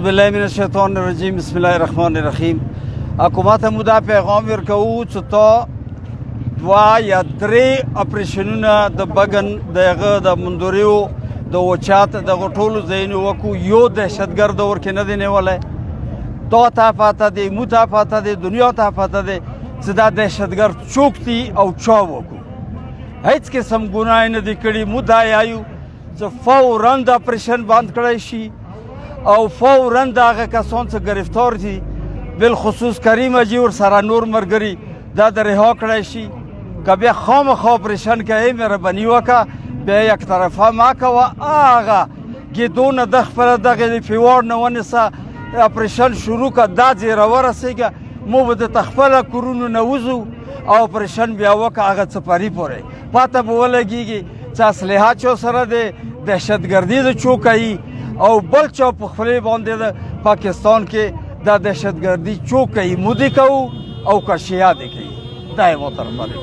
بالله من الشیطان الرجیم بسم الله الرحمن الرحیم. حکومت مو دا پیغام ورکوو چې تا 2 یا 3 اپریشنونه د بګن دغه د مندوریو د وچات دغه ټولو ځایونو وکړو. یو دهشتګرد ورکې نه دی نیولی. تا ته پاته دی، مو ته پاته دی، دنیا ته پاته دی چې دا دهشتګرد څوک دي او چا وکړو. هیڅ قسم ګناه نه دی کړي. مو دا یایو چې فوراً د اپریشن بند کړی شي او فوراً د هغه کسان چې ګرفتار دي بالخصوص کریم اجي ورسره نور ملګري دا د رها کړی شي. که بیا خامخا اپریشن کوې مهرباني وکړه، بیا یک طرفه مه کوه. هغه ګیدونه د خپله دغې د فیوار نه ونیسه، اپریشن شروع کړه، دا ځای راورسېږه، مو به درته خپله کورونو نه وځو او اپریشن بیا وکړه هغه څپري پورې. پته به ولګېږي چې اسلحه چا سره دی، دهشتګردي د چا کوي او بل چا په خپلې باندې د پاکستان کې دا دهشتګردي چا کوي. مو دې کوو او که شیعه دې کوي. دا یې ما طرفه دی.